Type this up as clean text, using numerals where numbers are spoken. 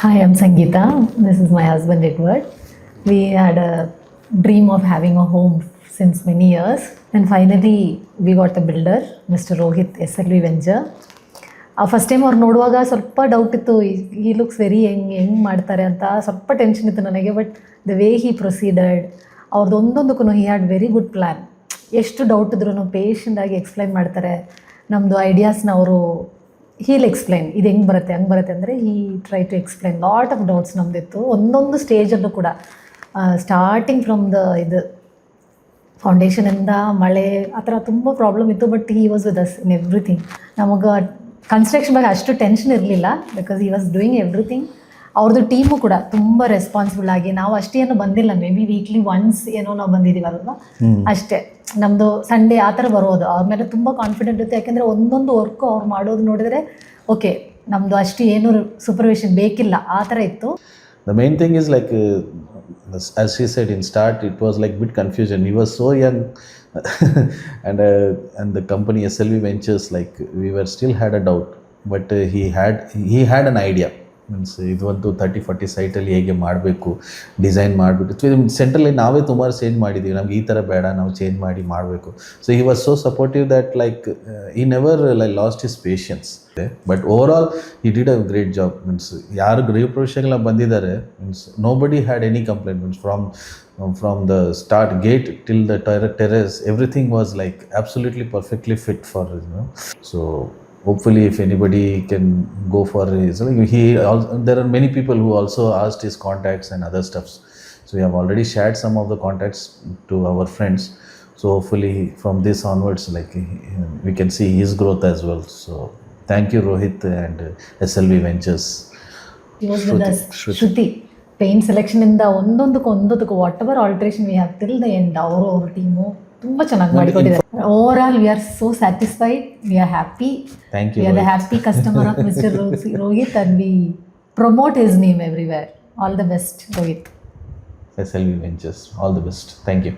Hi, I'm Sangeeta. This is my husband Edward. We had a dream of having a home since many years, and finally we got the builder, Mr. Rohit SLV Venture. First time ಅವ್ರು ನೋಡುವಾಗ ಸ್ವಲ್ಪ doubt ಇತ್ತು, ಈ looks very ಹೆಂಗೆ ಮಾಡ್ತಾರೆ ಅಂತ ಸ್ವಲ್ಪ tension ಇತ್ತು ನನಗೆ. But the way he proceeded, ಅವ್ರದ್ದು ಒಂದೊಂದಕ್ಕೂ he had very good plan. ಎಷ್ಟು ಡೌಟ್ ಇದ್ರೂ ಪೇಷಂಟಾಗಿ ಎಕ್ಸ್ಪ್ಲೈನ್ ಮಾಡ್ತಾರೆ. ನಮ್ಮದು ಐಡಿಯಾಸ್ನ ಅವರು ಹೀಲ್ ಎಕ್ಸ್ಪ್ಲೈನ್, ಇದು ಹೆಂಗೆ ಬರುತ್ತೆ ಹಂಗೆ ಬರುತ್ತೆ ಅಂದರೆ he try to explain. Lot of doubts ನಮ್ಮದಿತ್ತು ಒಂದೊಂದು ಸ್ಟೇಜಲ್ಲೂ ಕೂಡ. ಸ್ಟಾರ್ಟಿಂಗ್ ಫ್ರಮ್ ದ ಫೌಂಡೇಶನಿಂದ ಮಳೆ ಆ ಥರ ತುಂಬ ಪ್ರಾಬ್ಲಮ್ ಇತ್ತು. But he was with us in everything. ನಮಗೆ ಕನ್ಸ್ಟ್ರಕ್ಷನ್ ಬಗ್ಗೆ ಅಷ್ಟು ಟೆನ್ಷನ್ ಇರಲಿಲ್ಲ, because he was doing everything. ಅವ್ರದ್ದು ಟೀಮು ಕೂಡ ತುಂಬ ರೆಸ್ಪಾನ್ಸಿಬಲ್ ಆಗಿ, ನಾವು ಅಷ್ಟೇನು ಬಂದಿಲ್ಲ, ಮೇ ಬಿ ವೀಕ್ಲಿ ಒನ್ಸ್ ಏನೋ ನಾವು ಬಂದಿದ್ದೀವಲ್ವ ಅಷ್ಟೇ. ನಮ್ಮದು ಸಂಡೇ ಆ ಥರ ಬರೋದು. ಅವ್ರ ಮೇಲೆ ತುಂಬ ಕಾನ್ಫಿಡೆಂಟ್ ಇತ್ತು, ಯಾಕೆಂದರೆ ಒಂದೊಂದು ವರ್ಕು ಅವ್ರು ಮಾಡೋದು ನೋಡಿದರೆ ಓಕೆ ನಮ್ಮದು ಅಷ್ಟು ಏನು ಸೂಪರ್ವಿಷನ್ ಬೇಕಿಲ್ಲ ಆ ಥರ ಇತ್ತು. The main thing is like, as she said in start, it was like bit confusion. He was so young, and the company SLV Ventures, like we were still had a doubt, but he had an idea. Means ಇದು ಒಂದು 30-40 ಸೈಟಲ್ಲಿ ಹೇಗೆ ಮಾಡಬೇಕು, design ಮಾಡಿಬಿಟ್ಟು ಸೆಂಟ್ರಲ್ಲಿ ನಾವೇ ತುಂಬ change ಮಾಡಿದ್ದೀವಿ, ನಮ್ಗೆ ಈ ಥರ ಬೇಡ, ನಾವು ಚೇಂಜ್ ಮಾಡಿ ಮಾಡಬೇಕು. So he was so supportive that like he never like lost his patience. But overall he did a great job. Means ಯಾರು ಗೃಹ ಪ್ರವೇಶಗಳ ಬಂದಿದ್ದಾರೆ, means nobody had any complaint. Means from the start gate till the terrace, everything was like absolutely perfectly fit for, you know. So hopefully if anybody can go for his, there are many people who also asked his contacts and other stuffs. So we have already shared some of the contacts to our friends. So hopefully from this onwards, like we can see his growth as well. So thank you Rohit and SLV Ventures. He was with us. Shruti paint selection ಇಂದ ಒಂದೊಂದಕ್ಕೂ whatever alteration we have till the end, ಅವ್ರ team ತುಂಬ ಚೆನ್ನಾಗಿ ಮಾಡಿಕೊಟ್ಟಿದ್ದಾರೆ. Overall we are so satisfied, we are happy. Thank you. We are the happy customer of Mr. Rohit, and we promote his name everywhere. All the best, Rohit. SLV Ventures, all the best. Thank you.